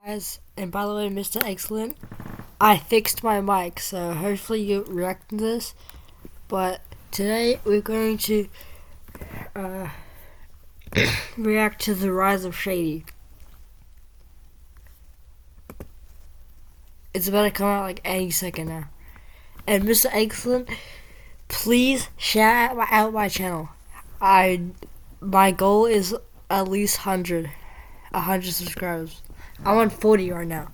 Guys, and by the way, Mr. Excellent, I fixed my mic, so hopefully you react to this. But today we're going to react to the rise of Shady. It's about to come out like any second now. And Mr. Excellent, please shout out my channel. My goal is at least 100 subscribers. I'm on 40 right now.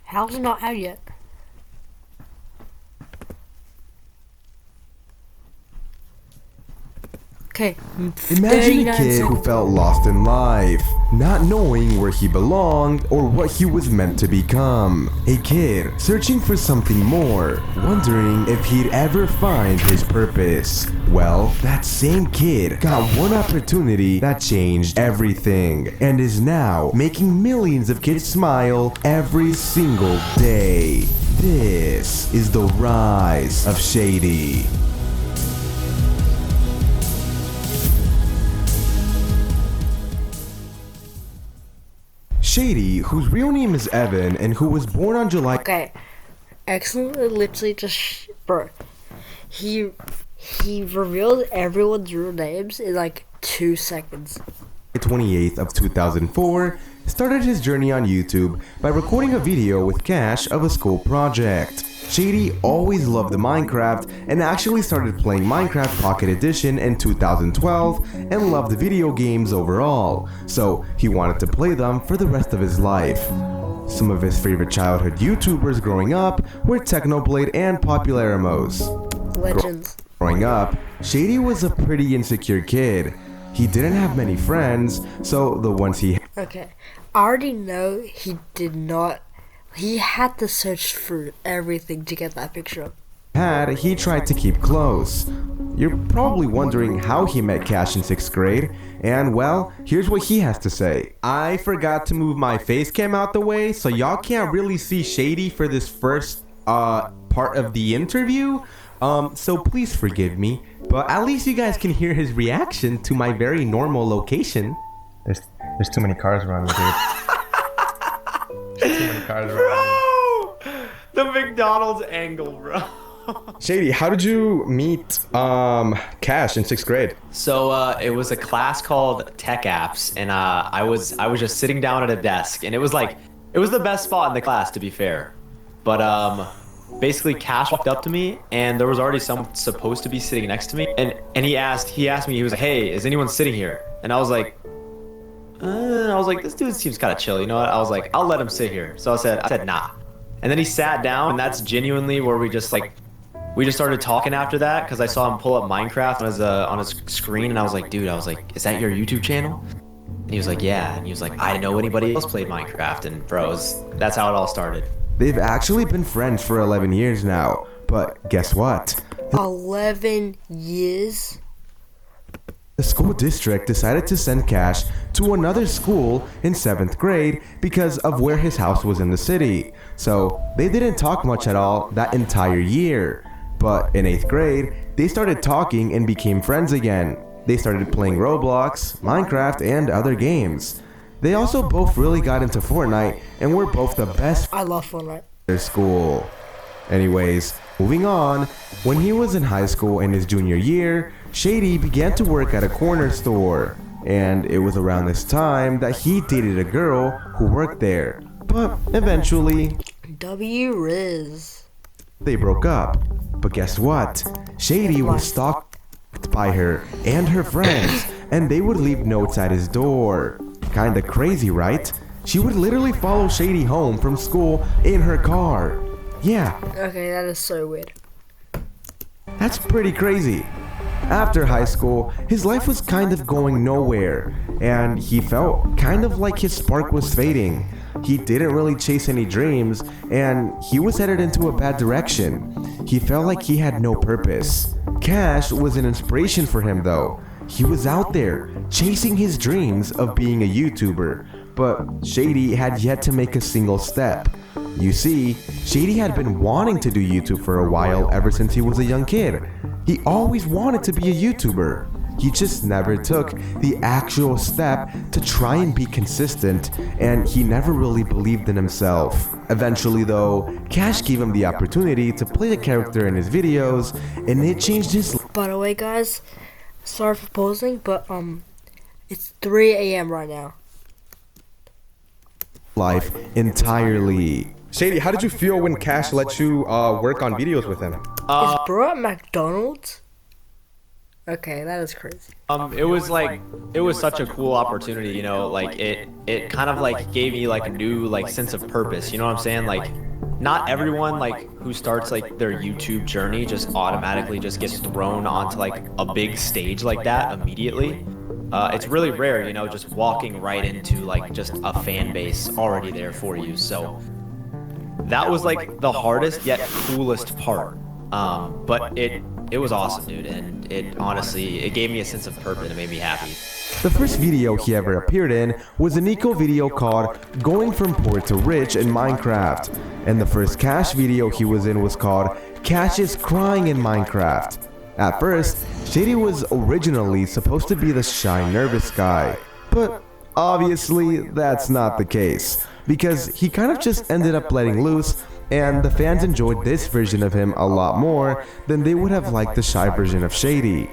How's it not out yet? Okay. Imagine a kid who seconds. felt lost in life, not knowing where he belonged or what he was meant to become. A kid searching for something more, wondering if he'd ever find his purpose. Well, that same kid got one opportunity that changed everything and is now making millions of kids smile every single day. This is the rise of Shady. Shady, whose real name is Evan and who was born on July Okay. Excellent literally just bro. He revealed everyone's real names in like 2 seconds. 28th of 2004, started his journey on YouTube by recording a video with Cash of a school project. Shady always loved the Minecraft and actually started playing Minecraft Pocket Edition in 2012 and loved video games overall, so he wanted to play them for the rest of his life. Some of his favorite childhood YouTubers growing up were Technoblade and Popularamos. Legends. Growing up, Shady was a pretty insecure kid. He didn't have many friends, so the ones he Okay. I already know he had to search for everything to get that picture. had, he tried to keep close. You're probably wondering how he met Cash in 6th grade, and well, here's what he has to say. I forgot to move my face cam out the way, so y'all can't really see Shady for this first part of the interview. So please forgive me, but at least you guys can hear his reaction to my very normal location. There's too many cars around me, dude. There's too many cars around me. Bro, the McDonald's angle, bro. Shady, how did you meet Cash in 6th grade? So it was a class called Tech Apps, and I was just sitting down at a desk, and it was the best spot in the class, to be fair. But basically, Cash walked up to me, and there was already someone supposed to be sitting next to me, and he asked me, he was like, "Hey, is anyone sitting here?" And I was like, this dude seems kind of chill, you know what? I was like, I'll let him sit here. So I said, nah. And then he sat down, and that's genuinely where we just started talking after that, because I saw him pull up Minecraft on his screen, and I was like, dude, is that your YouTube channel? And he was like, yeah. And he was like, I didn't know anybody else played Minecraft, and bros, that's how it all started. They've actually been friends for 11 years now, but guess what? 11 years? The school district decided to send Cash to another school in 7th grade because of where his house was in the city. So they didn't talk much at all that entire year. But in 8th grade, they started talking and became friends again. They started playing Roblox, Minecraft, and other games. They also both really got into Fortnite and were both the best I love Fortnite. at their school. Anyways, moving on, when he was in high school in his junior year, Shady began to work at a corner store. And it was around this time that he dated a girl who worked there. But eventually, W Riz. they broke up. But guess what? Shady was stalked by her and her friends, and they would leave notes at his door. Kinda crazy, right? She would literally follow Shady home from school in her car. Yeah, Okay, that is so weird. that's pretty crazy. After high school, his life was kind of going nowhere, and he felt kind of like his spark was fading. He didn't really chase any dreams, and he was headed into a bad direction. He felt like he had no purpose. Cash was an inspiration for him though. He was out there, chasing his dreams of being a YouTuber, but Shady had yet to make a single step. You see, Shady had been wanting to do YouTube for a while ever since he was a young kid. He always wanted to be a YouTuber. He just never took the actual step to try and be consistent, and he never really believed in himself. Eventually though, Cash gave him the opportunity to play a character in his videos, and it changed his By the way, guys, sorry for posing, but it's 3 a.m. right now. life entirely. Shady, how did you feel when Cash let you work on videos with him? Is bro at McDonald's? Okay, that is crazy. It was such a cool opportunity, you know, like it kind of like gave me like a new like sense of purpose, you know what I'm saying? Like not everyone like who starts like their YouTube journey just automatically just gets thrown onto like a big stage like that immediately. It's really rare, you know, just walking right into like just a fan base already there for you. So that was like the hardest yet coolest part. But it was awesome, dude, and it honestly, it gave me a sense of purpose and it made me happy. The first video he ever appeared in was a Nico video called Going From Poor to Rich in Minecraft, and the first Cash video he was in was called Cash is Crying in Minecraft. At first, Shady was originally supposed to be the shy, nervous guy, but obviously that's not the case, because he kind of just ended up letting loose, and the fans enjoyed this version of him a lot more than they would have liked the shy version of Shady.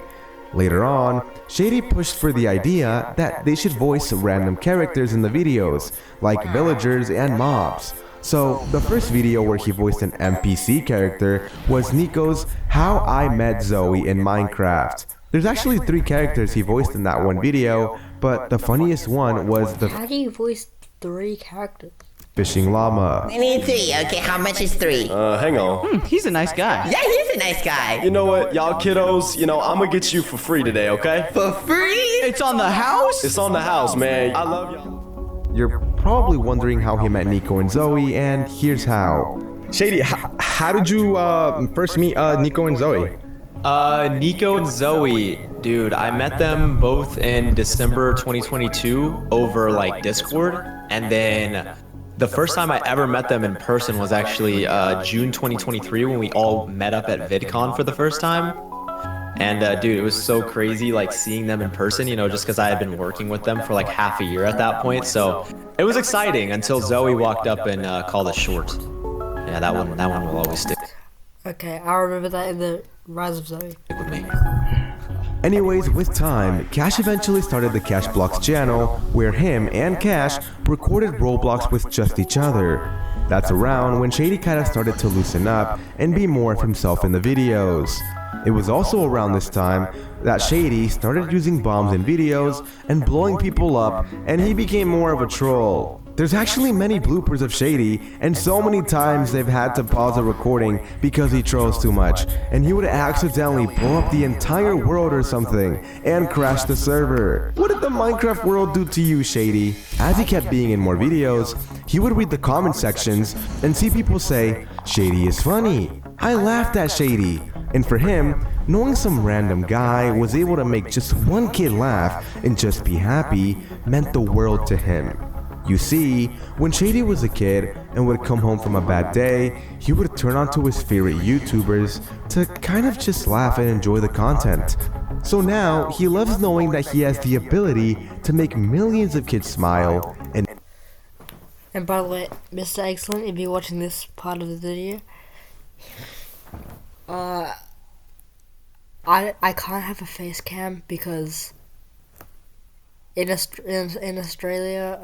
Later on, Shady pushed for the idea that they should voice random characters in the videos, like villagers and mobs. So, the first video where he voiced an NPC character was Nico's How I Met Zoe in Minecraft. There's actually 3 characters he voiced in that one video, but the funniest one was the How do you voice 3 characters? fishing llama. I need 3. Okay, how much is 3? Hang on. He's a nice guy. Yeah, he's a nice guy. You know what, y'all kiddos, you know, I'm gonna get you for free today, okay? For free? It's on the house? It's on the house, man. I love y'all. You're probably wondering how he met Nico and Zoe, and here's how. Shady, how did you first meet Nico and Zoe? Nico and Zoe, dude, I met them both in December 2022 over like Discord, and then the first time I ever met them in person was actually June 2023 when we all met up at VidCon for the first time. And dude, it was so crazy like seeing them in person, you know, just because I had been working with them for like half a year at that point. So it was exciting until Zoe walked up and called us short. Yeah, that one will always stick Okay, I remember that in the Rise of Zoe. with me. Anyways, with time, Cash eventually started the Cash Blocks channel, where him and Cash recorded Roblox with just each other. That's around when Shady kinda started to loosen up and be more of himself in the videos. It was also around this time that Shady started using bombs in videos and blowing people up, and he became more of a troll. There's actually many bloopers of Shady, and so many times they've had to pause the recording because he trolls too much, and he would accidentally blow up the entire world or something, and crash the server. What did the Minecraft world do to you, Shady? As he kept being in more videos, he would read the comment sections and see people say, Shady is funny, I laughed at Shady. And for him, knowing some random guy was able to make just one kid laugh and just be happy meant the world to him. You see, when Shady was a kid and would come home from a bad day, he would turn onto his favorite YouTubers to kind of just laugh and enjoy the content. So now, he loves knowing that he has the ability to make millions of kids smile and by the way, Mr. Excellent, if you're watching this part of the video, I can't have a face cam because in Australia,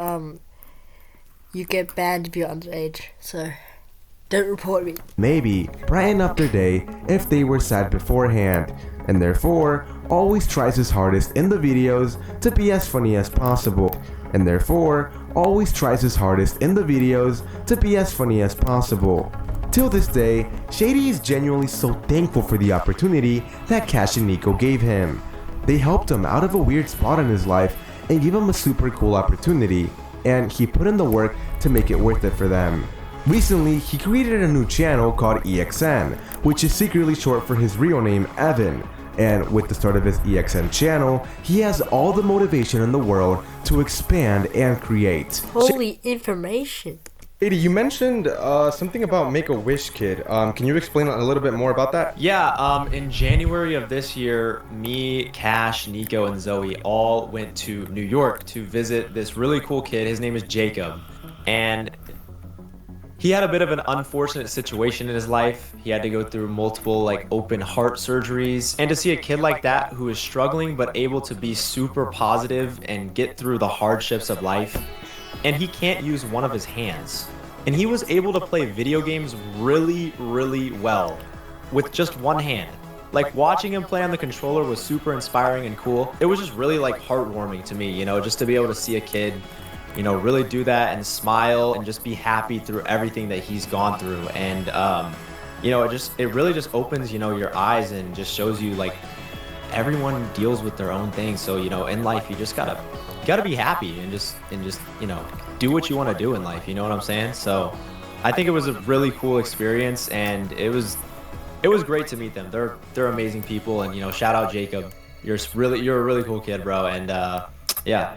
you get banned if you're underage, so don't report me. maybe brighten up their day if they were sad beforehand, and therefore always tries his hardest in the videos to be as funny as possible, and therefore always tries his hardest in the videos to be as funny as possible. Till this day, Shady is genuinely so thankful for the opportunity that Cash and Nico gave him. They helped him out of a weird spot in his life and gave him a super cool opportunity, and he put in the work to make it worth it for them. Recently, he created a new channel called EXN, which is secretly short for his real name, Evan. And with the start of his EXN channel, he has all the motivation in the world to expand and create. Holy information. Shady, you mentioned something about Make-A-Wish Kid. Can you explain a little bit more about that? Yeah, in January of this year, me, Cash, Nico, and Zoe all went to New York to visit this really cool kid. His name is Jacob. And he had a bit of an unfortunate situation in his life. He had to go through multiple like open heart surgeries. And to see a kid like that who is struggling but able to be super positive and get through the hardships of life, and he can't use one of his hands. And he was able to play video games really, really well with just one hand. Like watching him play on the controller was super inspiring and cool. It was just really like heartwarming to me, you know, just to be able to see a kid, you know, really do that and smile and just be happy through everything that he's gone through. And, you know, it really just opens, you know, your eyes and just shows you like everyone deals with their own things. So, you know, in life, you just gotta be happy and just, you know, do what you want to do in life. You know what I'm saying? So I think it was a really cool experience, and it was great to meet them. They're amazing people. And, you know, shout out Jacob. You're a really cool kid, bro. And, yeah.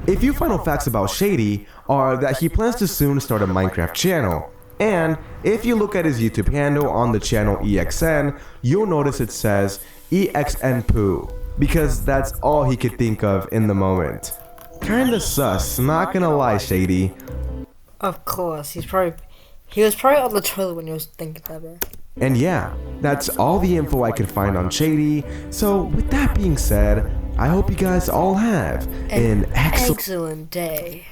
A few final facts about Shady are that he plans to soon start a Minecraft channel. And if you look at his YouTube handle on the channel EXN, you'll notice it says EXN Poo, because that's all he could think of in the moment. Kinda sus, not gonna lie, Shady. Of course, he was probably on the toilet when he was thinking that, bro. And yeah, that's all the info I could find on Shady. So with that being said, I hope you guys all have an excellent day.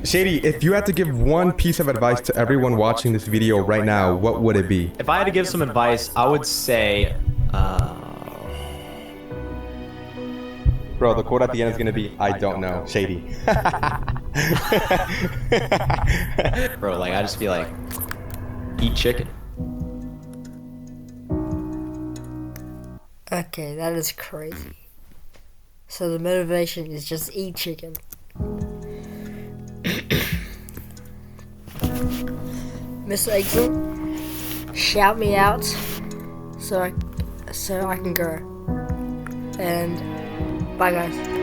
Shady, if you had to give one piece of advice to everyone watching this video right now, what would it be? If I had to give some advice, I would say, Bro, the quote at the end is gonna be, I don't know, Shady. bro, like I just feel like, eat chicken. Okay, that is crazy. So the motivation is just eat chicken. Mr. Excellent, shout me out so I can go. And bye guys.